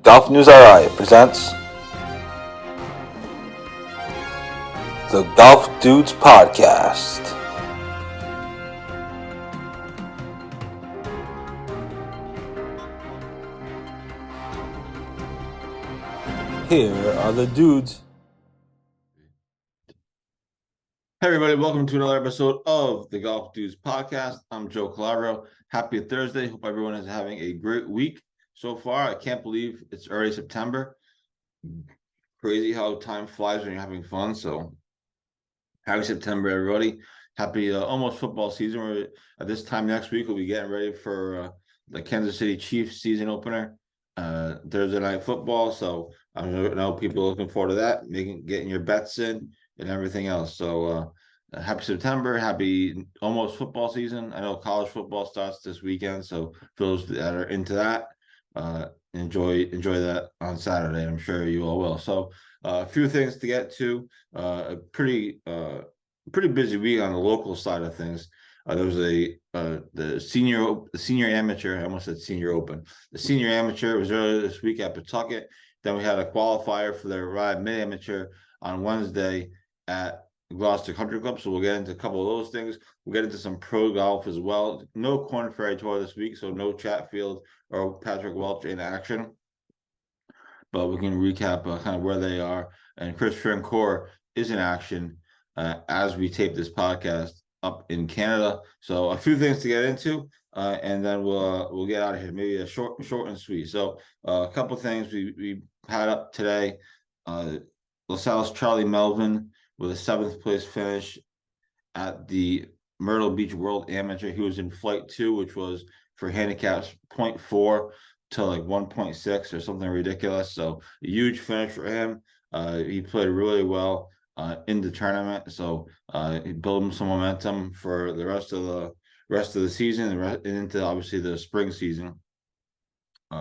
GolfNewsRI presents the Golf Dudes Podcast. Here are the dudes. Hey everybody, welcome to another episode of the Golf Dudes Podcast. I'm Joe Calabro. Happy Thursday. Hope everyone is having a great week so far. I can't believe it's already September. Crazy how time flies when you're having fun. So happy September, everybody. Happy almost football season. We're, at this time next week, we'll be getting ready for the Kansas City Chiefs season opener, Thursday night football. So I know people are looking forward to that, getting your bets in and everything else. So happy September, happy almost football season. I know college football starts this weekend, so for those that are into that, enjoy that on Saturday. I'm sure you all will. So a few things to get to. A pretty busy week on the local side of things. There was the senior amateur. I almost said senior open. The senior amateur was earlier this week at Pawtucket. Then we had a qualifier for the Ryder mid amateur on Wednesday at Gloucester Country Club. So we'll get into a couple of those things. We'll get into some pro golf as well. No Korn Ferry Tour this week, so no Chatfield or Patrick Welch in action. But we can recap kind of where they are. And Chris Francoeur is in action as we tape this podcast up in Canada. So a few things to get into, and then we'll get out of here. Maybe a short and sweet. So a couple things we had up today. LaSalle's Charlie Melvin with a 7th place finish at the Myrtle Beach World Amateur. He was in flight 2, which was for handicaps 0.4 to like 1.6 or something ridiculous. So a huge finish for him. He played really well in the tournament. So he built some momentum for the rest of the season and into obviously the spring season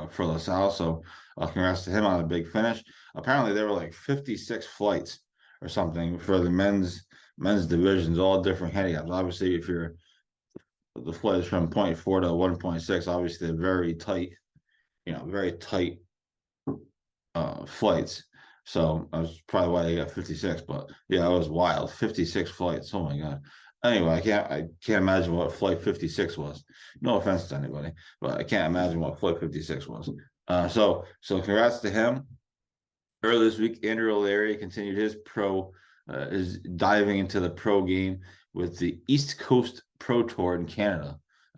for LaSalle. So congrats to him on a big finish. Apparently there were like 56 flights or something for the men's divisions, all different handicaps. Obviously, if you're the flight is from 0.4 to 1.6, obviously they're very tight flights. So that's probably why they got 56. But yeah, it was wild. 56 flights. Oh my god. Anyway, I can't imagine what flight 56 was. No offense to anybody, but I can't imagine what flight 56 was. So congrats to him. Earlier this week, Andrew O'Leary continued his is diving into the pro game with the East Coast Pro Tour in Canada.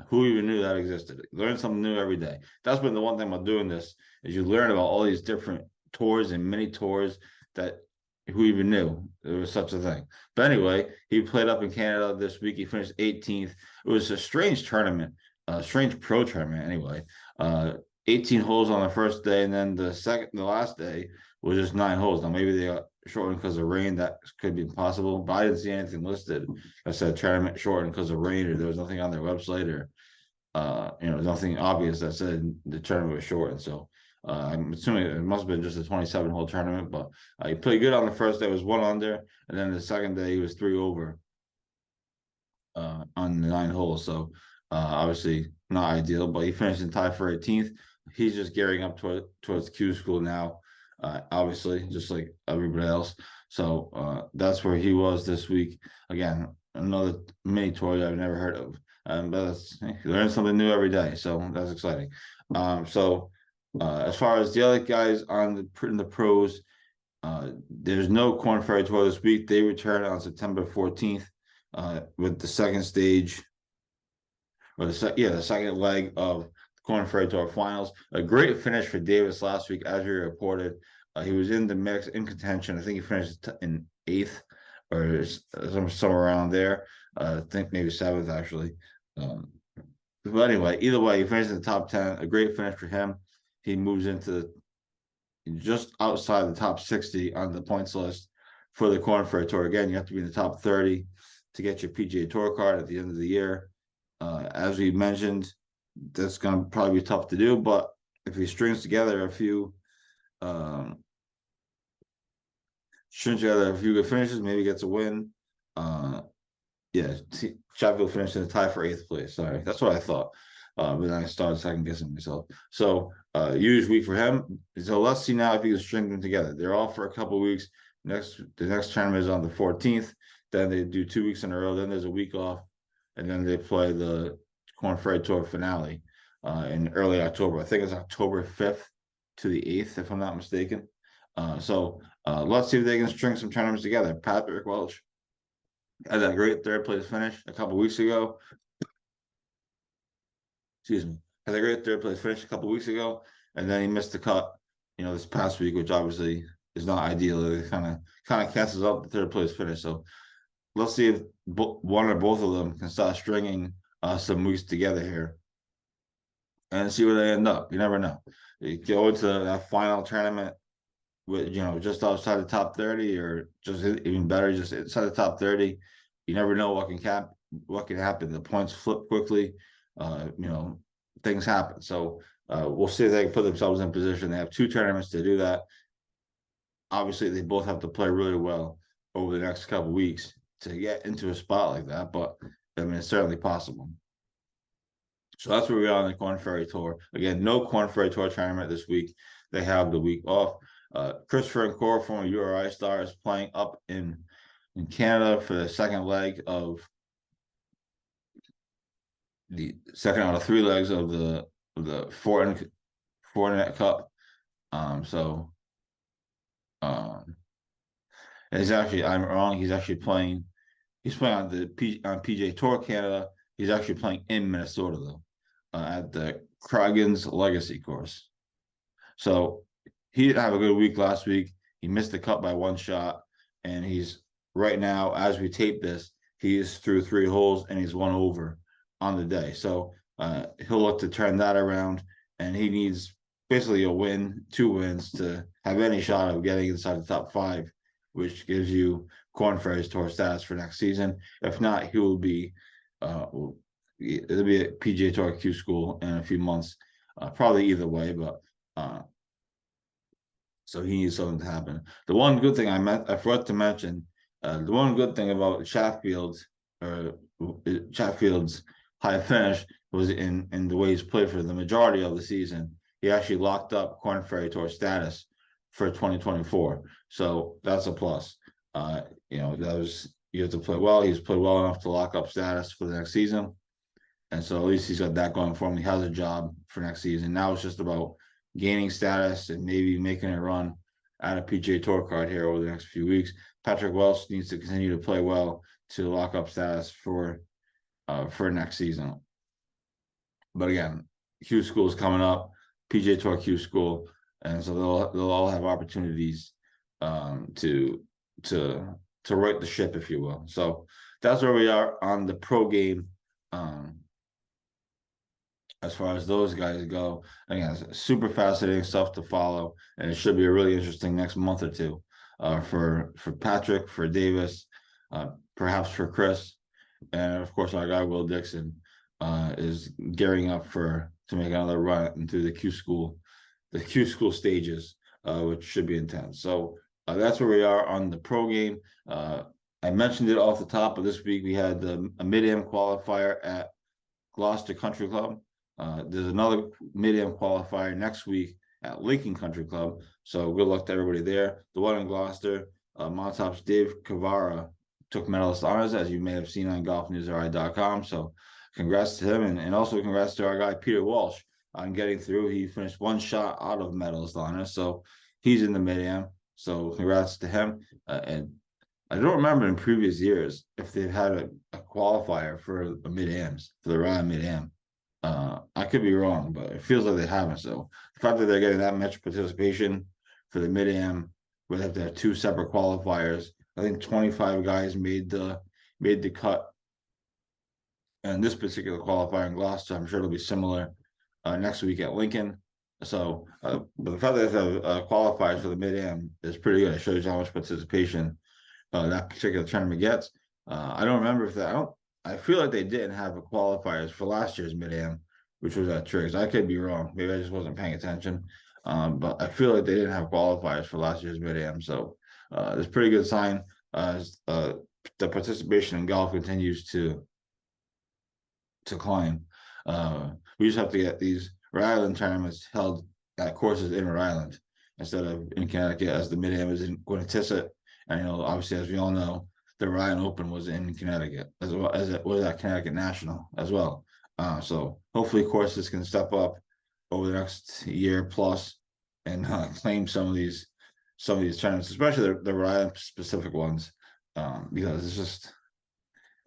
Who even knew that existed? Learn something new every day. That's been the one thing about doing this, is you learn about all these different tours and mini tours that who even knew there was such a thing. But anyway, he played up in Canada this week. He finished 18th. It was a strange tournament, a strange pro tournament anyway. 18 holes on the first day, and then the last day was just 9 holes. Now maybe they got shortened because of rain. That could be possible, but I didn't see anything listed. I said tournament shortened because of rain, or there was nothing on their website, or nothing obvious that said the tournament was shortened. So I'm assuming it must have been just a 27-hole tournament. But he played good on the first day. It was 1 under, and then the second day he was 3 over on the 9 holes. So obviously not ideal, but he finished in tie for 18th. He's just gearing up towards Q school now. Obviously, just like everybody else. So that's where he was this week. Again, another mini tour that I've never heard of. But you learn something new every day, so that's exciting. As far as the other guys in the pros, there's no Korn Ferry Tour this week. They return on September 14th with the second stage, or the second leg of Korn Ferry Tour Finals. A great finish for Davis last week, as we reported. He was in the mix, in contention. I think he finished in 8th or somewhere around there. I think maybe 7th, actually. But anyway, either way, he finished in the top 10. A great finish for him. He moves into just outside the top 60 on the points list for the Korn Ferry Tour. Again, you have to be in the top 30 to get your PGA Tour card at the end of the year. As we mentioned, that's going to probably be tough to do, but if he strings together a few good finishes, maybe gets a win. Chatfield finished in the tie for 8th place. Sorry, that's what I thought. But then I started second guessing myself. So huge week for him. So let's see now if he can string them together. They're off for a couple of weeks. The next tournament is on the 14th. Then they do 2 weeks in a row. Then there's a week off, and then they play the Korn Ferry Tour finale in early October. I think it's October 5th to the 8th, if I'm not mistaken. So let's see if they can string some tournaments together. Patrick Welch had that great third place finish a couple weeks ago. Excuse me. Had a great third place finish a couple weeks ago, and then he missed the cut, this past week, which obviously is not ideal. It kind of cancels out the third place finish. So let's see if one or both of them can start stringing some weeks together here and see where they end up. You never know. You go into that final tournament with just outside the top 30, or just even better, just inside the top 30. You never know what can happen. The points flip quickly. Things happen. So we'll see if they can put themselves in position. They have 2 tournaments to do that. Obviously, they both have to play really well over the next couple of weeks to get into a spot like that, but I mean, it's certainly possible. So that's where we are on the Korn Ferry Tour. Again, no Korn Ferry Tour tournament this week. They have the week off. Christopher N'Core, former URI star, is playing up in Canada for the second leg of the second out of 3 legs of the Fortinet Cup. And I'm wrong. He's actually playing. He's playing on PGA Tour Canada. He's actually playing in Minnesota though, at the Craggan's Legacy course. So he didn't have a good week last week. He missed the cut by 1 shot, and he's right now, as we tape this, he is through 3 holes and he's 1 over on the day. So he'll look to turn that around, and he needs basically a win, 2 wins to have any shot of getting inside the top 5, which gives you Korn Ferry's Tour status for next season. If not, he will be it'll be at PGA Tour Q School in a few months, probably either way, but so he needs something to happen. The one good thing I forgot to mention, the one good thing about Chatfield's high finish was in the way he's played for the majority of the season. He actually locked up Korn Ferry Tour status for 2024. So that's a plus. You have to play well. He's played well enough to lock up status for the next season. And so at least he's got that going for him. He has a job for next season. Now it's just about gaining status and maybe making a run at a PGA Tour card here over the next few weeks. Patrick Welch needs to continue to play well to lock up status for next season. But again, Q School is coming up, PGA Tour Q School, and so they'll all have opportunities to right the ship, if you will. So that's where we are on the pro game. As far as those guys go, again, it's super fascinating stuff to follow, and it should be a really interesting next month or two for Patrick, for Davis, perhaps for Chris, and of course our guy Will Dixon is gearing up to make another run into the Q School stages, which should be intense. So that's where we are on the pro game. I mentioned it off the top, but this week we had a mid-am qualifier at Gloucester Country Club. There's another mid-am qualifier next week at Lincoln Country Club. So good luck to everybody there. The one in Gloucester, Montauk's Dave Cavara took medalist honors, as you may have seen on GolfNewsRI.com. So congrats to him, and also congrats to our guy Peter Walsh on getting through. He finished 1 shot out of medalist honors, so he's in the mid-am. So congrats to him. And I don't remember in previous years if they've had a qualifier for the mid-ams, for the Ryder mid-am. I could be wrong, but it feels like they haven't. So the fact that they're getting that much participation for the mid-am, where they have to have 2 separate qualifiers. I think 25 guys made the cut. And this particular qualifier in Gloucester, I'm sure it'll be similar next week at Lincoln. So, but the fact that they have qualifiers for the mid-am is pretty good. It shows you how much participation that particular tournament gets. I don't remember if I feel like they didn't have a qualifiers for last year's mid-am, which was at Triggs. I could be wrong. Maybe I just wasn't paying attention. But I feel like they didn't have qualifiers for last year's mid-am. So it's a pretty good sign as the participation in golf continues to climb. We just have to get these Rhode Island tournaments held at courses in Rhode Island instead of in Connecticut, as the Mid-Am is in Quinitisset. And obviously, as we all know, the Rhode Island Open was in Connecticut, as well as it was at Connecticut National as well. So hopefully courses can step up over the next year plus and claim some of these tournaments, especially the Rhode Island specific ones, because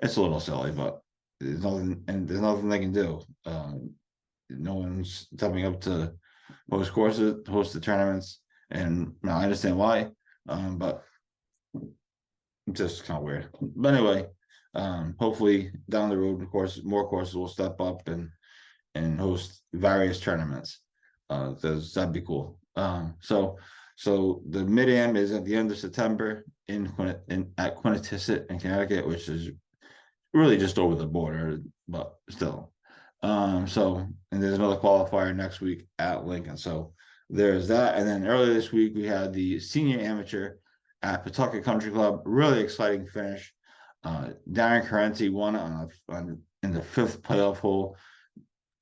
it's a little silly, but there's nothing they can do. No one's stepping up to host courses, host the tournaments, and I understand why, but just kind of weird. But anyway, hopefully down the road, of course, more courses will step up and host various tournaments. That'd be cool. So the Mid-Am is at the end of September at Quinitisset in Connecticut, which is really just over the border, but still. So, and there's another qualifier next week at Lincoln. So there's that. And then earlier this week, we had the senior amateur at Pawtucket Country Club. Really exciting finish. Darren Corrente won in the 5th playoff hole.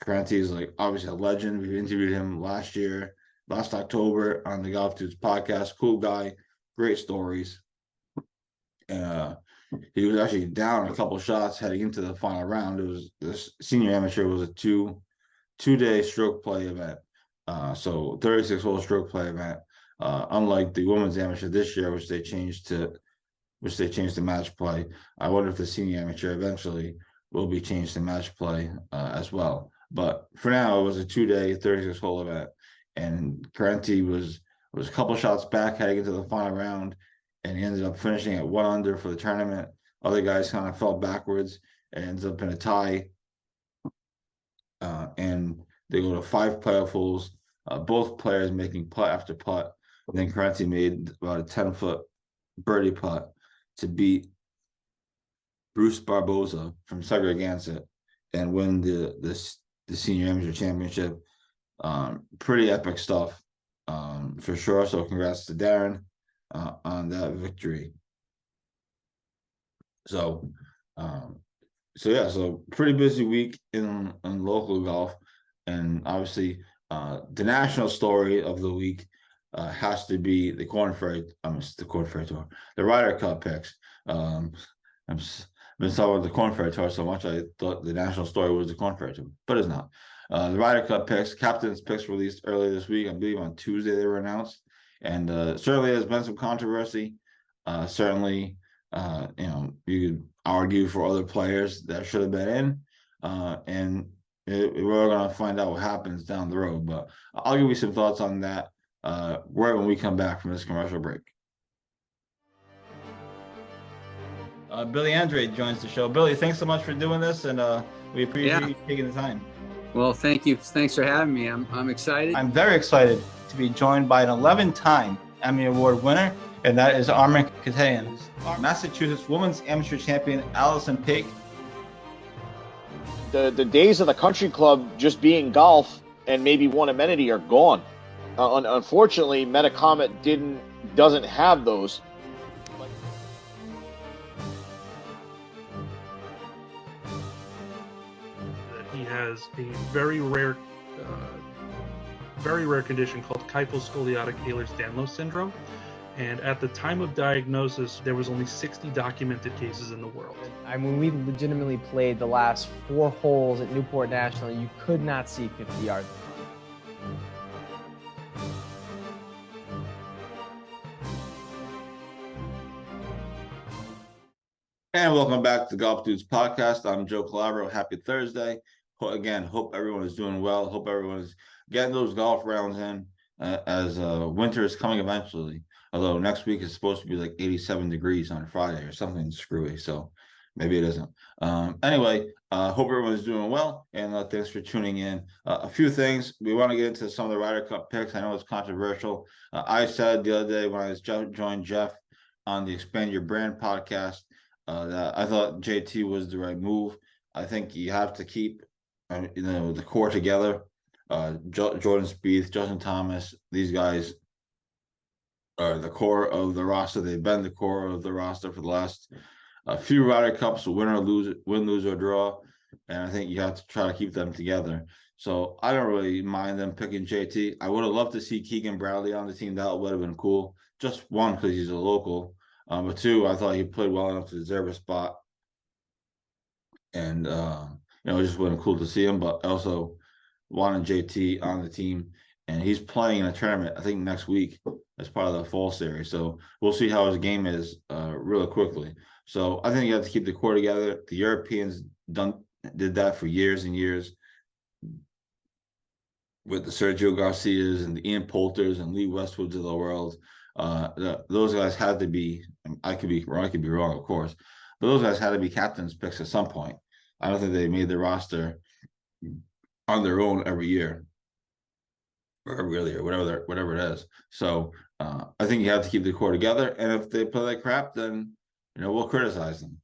Corrente is obviously a legend. We interviewed him last October on the Golf Dudes podcast. Cool guy, great stories. He was actually down a couple shots heading into the final round. It was this senior amateur was a two-day stroke play event. So 36-hole stroke play event. Unlike the women's amateur this year, which they changed to match play. I wonder if the senior amateur eventually will be changed to match play as well. But for now, it was a 2-day 36-hole event, and Corrente was a couple shots back heading into the final round, and he ended up finishing at 1 under for the tournament. Other guys kind of fell backwards and ends up in a tie. And they go to 5 playoff holes, both players making putt after putt. And then Corrente made about a 10-foot birdie putt to beat Bruce Barboza from Segregansett and win the senior amateur championship. Pretty epic stuff, for sure. So congrats to Darren on that victory. So pretty busy week in local golf, and obviously the national story of the week has to be the Korn Ferry Tour, the Ryder Cup picks. I've been talking about the Korn Ferry Tour so much I thought the national story was the Korn Ferry Tour, but it's not. The Ryder Cup picks, captain's picks released earlier this week. I believe on Tuesday they were announced, and certainly there's been some controversy. Certainly, you could argue for other players that should have been in, and we're going to find out what happens down the road. But I'll give you some thoughts on that right when we come back from this commercial break. Billy Andre joins the show. Billy, thanks so much for doing this, and we appreciate you taking the time. Well, thank you. Thanks for having me. I'm excited. I'm very excited to be joined by an 11-time Emmy Award winner, and that is Armin Katayan. Massachusetts Women's Amateur Champion Allison Paik. The days of the country club just being golf and maybe one amenity are gone. Unfortunately, Metacomet doesn't have those. He has a very rare condition called kyphoscoliotic Ehlers-Danlos syndrome. And at the time of diagnosis, there was only 60 documented cases in the world. I mean, we legitimately played the last 4 holes at Newport National. You could not see 50 yards. And welcome back to Golf Dudes Podcast. I'm Joe Calabro. Happy Thursday. Again, hope everyone is doing well. Hope everyone is getting those golf rounds in as winter is coming eventually. Although next week is supposed to be like 87 degrees on Friday or something screwy. So maybe it isn't. Anyway, hope everyone is doing well. And thanks for tuning in. A few things. We want to get into some of the Ryder Cup picks. I know it's controversial. I said the other day when I joined Jeff on the Expand Your Brand podcast, that I thought JT was the right move. I think you have to keep, the core together. Jordan Spieth, Justin Thomas, these guys are the core of the roster. They've been the core of the roster for the last few Ryder Cups, win, lose or draw. And I think you have to try to keep them together. So I don't really mind them picking JT. I would have loved to see Keegan Bradley on the team. That would have been cool. Just one, because he's a local. But two, I thought he played well enough to deserve a spot. And it just would have been cool to see him. But also wanted JT on the team. And he's playing in a tournament, I think, next week as part of the fall series. So we'll see how his game is really quickly. So I think you have to keep the core together. The Europeans did that for years and years with the Sergio Garcias and the Ian Poulters and Lee Westwoods of the world. Those guys had to be, I could be wrong, of course, but those guys had to be captain's picks at some point. I don't think they made the roster on their own every year. Or every other year, whatever it is. So I think you have to keep the core together. And if they play like crap, then we'll criticize them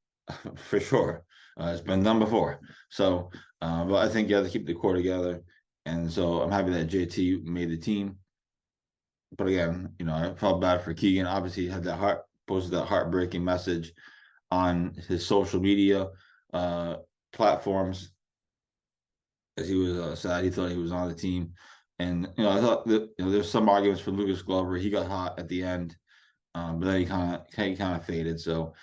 for sure. It's been done before. So, but I think you have to keep the core together. And so I'm happy that JT made the team. But again, I felt bad for Keegan. Obviously, he had posted that heartbreaking message on his social media platforms, as he was sad. He thought he was on the team. And I thought that there's some arguments for Lucas Glover. He got hot at the end, but then he kind of faded. So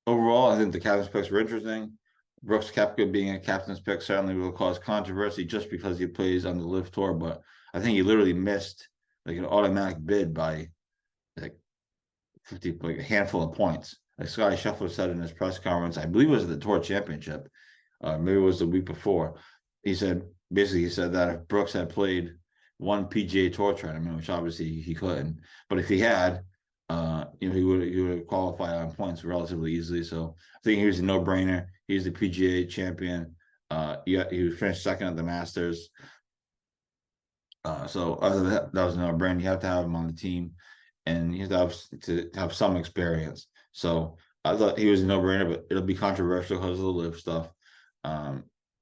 overall, I think the captain's picks were interesting. Brooks Koepka being a captain's pick certainly will cause controversy just because he plays on the LIV Tour. But I think he literally missed like an automatic bid by like 50, like a handful of points. Like Scotty Scheffler said in his press conference, I believe it was at the Tour Championship, maybe it was the week before. He said that if Brooks had played one PGA Tour tournament, which obviously he couldn't, but if he had, he would have qualified on points relatively easily. So I think he was a no-brainer. He's the PGA champion. He finished second at the Masters. So other than that was a no-brainer. You have to have him on the team, and you have to have some experience. So I thought he was a no-brainer, but it'll be controversial because of the LIV stuff.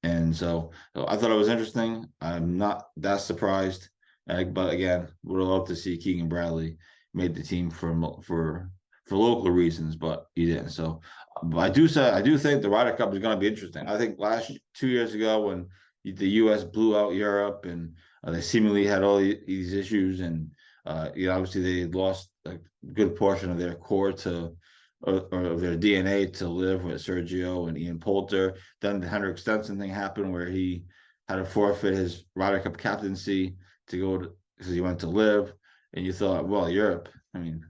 And so I thought it was interesting. I'm not that surprised, but again, would have loved to see Keegan Bradley made the team for local reasons, but he didn't. So, but I do think the Ryder Cup is going to be interesting. I think 2 years ago when the U.S. blew out Europe and they seemingly had all these issues, and obviously they lost a good portion of their core or their DNA to LIV with Sergio and Ian Poulter. Then the Henrik Stenson thing happened where he had to forfeit his Ryder Cup captaincy because he went to LIV. And you thought, well, Europe. I mean,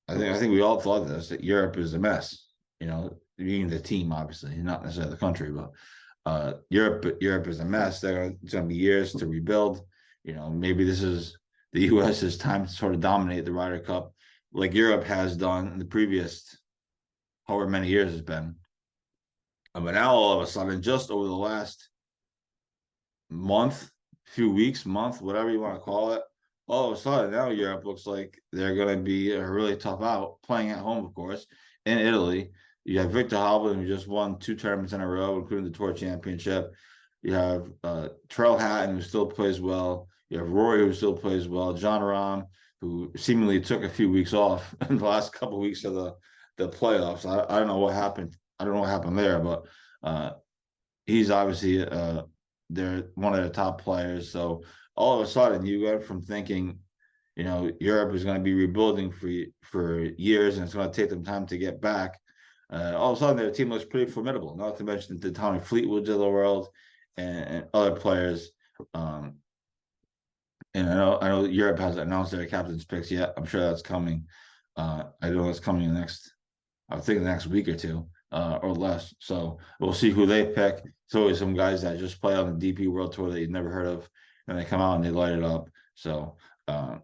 I think we all thought that Europe is a mess. Being the team, obviously, not necessarily the country, but Europe is a mess. It's going to be years to rebuild. Maybe this is the U.S.'s time to sort of dominate the Ryder Cup, like Europe has done in the previous however many years it's been. But now all of a sudden, just over the last few weeks, whatever you want to call it, all of a sudden now Europe looks like they're going to be a really tough out, playing at home, of course, in Italy. You have Victor Hovland, who just won 2 tournaments in a row, including the Tour Championship. You have Terrell Hatton, who still plays well. You have Rory, who still plays well. John Rahm, who seemingly took a few weeks off in the last couple of weeks of the playoffs. I don't know what happened. I don't know what happened there, but he's obviously they're one of the top players. So all of a sudden, you went from thinking, Europe is going to be rebuilding for years, and it's going to take them time to get back. All of a sudden, their team looks pretty formidable. Not to mention the Tommy Fleetwoods of the world and other players. And I know Europe hasn't announced their captain's picks yet. I'm sure that's coming. I know it's coming in the next week or two or less. So we'll see who they pick. It's always some guys that just play on the DP World Tour that you've never heard of, and they come out and they light it up. So I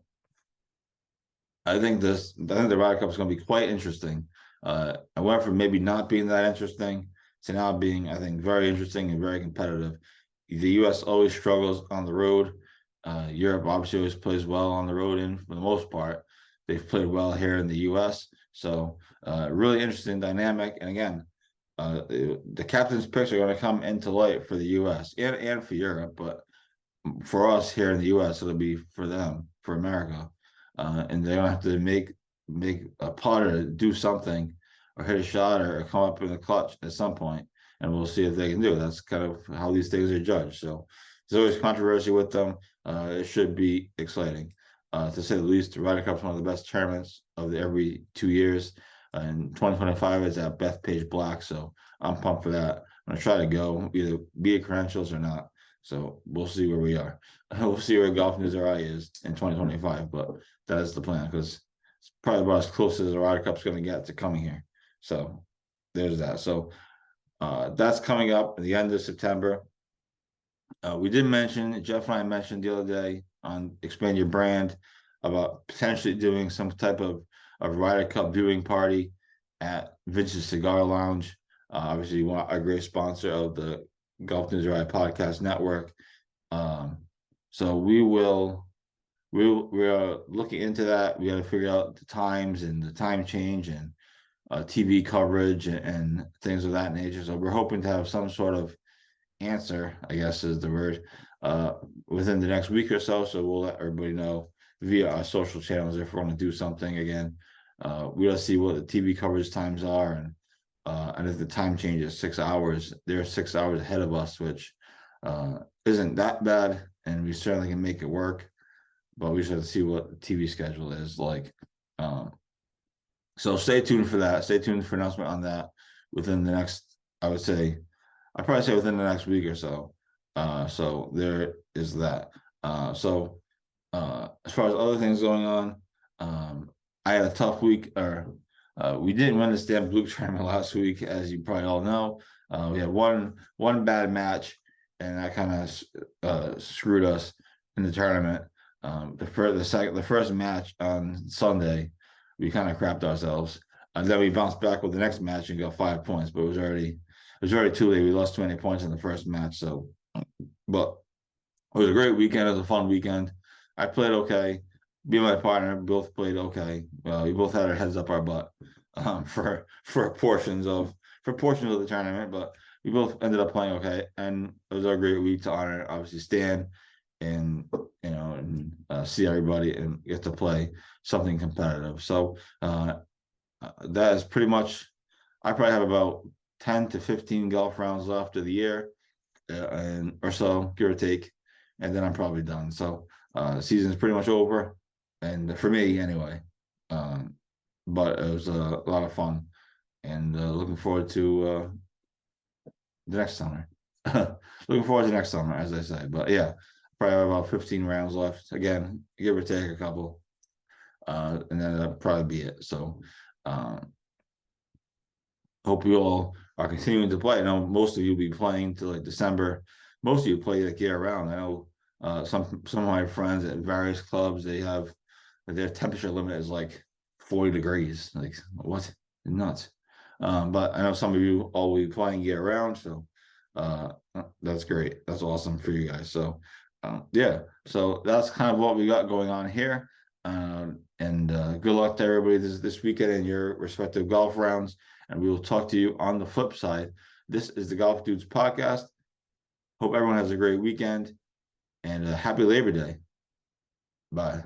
think the Ryder Cup is going to be quite interesting. I went from maybe not being that interesting to now being, I think, very interesting and very competitive. The U.S. always struggles on the road. Europe obviously always plays well on the road, and for the most part, they've played well here in the U.S. So really interesting dynamic. And again, the captain's picks are going to come into light for the U.S. and for Europe, but for us here in the U.S., it'll be for them, for America, and they're going to have to make a putt or do something or hit a shot or come up in the clutch at some point. and we'll see if they can do it. That's kind of how these things are judged. So there's always controversy with them. It should be exciting. To say the least, the Ryder Cup is one of the best tournaments of every 2 years. And 2025 is at Bethpage Black, so I'm pumped for that. I'm gonna try to go, either be at credentials or not. So we'll see where we are. We'll see where GolfNewsRI is in 2025, but that is the plan, because it's probably about as close as the Ryder Cup's going to get to coming here. So there's that. So that's coming up at the end of September. We did mention, Jeff and I mentioned the other day on Expand Your Brand about potentially doing some type of Ryder Cup viewing party at Vince's Cigar Lounge. Obviously, a great sponsor of the GolfNewsRI podcast network. So we are looking into that. We got to figure out the times and the time change and TV coverage and things of that nature. So we're hoping to have some sort of answer, I guess is the word, within the next week or so. So we'll let everybody know via our social channels if we're going to do something again. We gotta see what the TV coverage times are, and if the time changes 6 hours, they're 6 hours ahead of us, which isn't that bad, and we certainly can make it work. But we just have to see what the TV schedule is like. So stay tuned for that. Stay tuned for announcement on that within the next, I'd probably say within the next week or so. So there is that. So as far as other things going on, I had a tough week, we didn't win the Stan Blue tournament last week, as you probably all know. We had one bad match, and that kind of screwed us in the tournament. The first match on Sunday, we kind of crapped ourselves, and then we bounced back with the next match and got 5 points. But it was already too late. We lost 20 points in the first match. So, but it was a great weekend. It was a fun weekend. I played okay. Me and my partner both played okay. We both had our heads up our butt for portions of the tournament, but we both ended up playing okay, and it was a great week to honor obviously Stan and see everybody and get to play something competitive. So that is pretty much. I probably have about 10 to 15 golf rounds left of the year, and or so, give or take, and then I'm probably done. So the season's pretty much over. And for me, anyway, but it was a lot of fun, and looking forward to the next summer. Looking forward to next summer, as I say. But yeah, probably have about 15 rounds left. Again, give or take a couple, and then that'll probably be it. So, hope you all are continuing to play. I know most of you will be playing till like December. Most of you play like year round. I know some of my friends at various clubs, they have. Their temperature limit is like 40 degrees. Like, what? Nuts. But I know some of you all will be playing year round, so that's great. That's awesome for you guys. So yeah, so that's kind of what we got going on here. And good luck to everybody this weekend in your respective golf rounds. And we will talk to you on the flip side. This is the Golf Dudes podcast. Hope everyone has a great weekend, and happy Labor Day. Bye.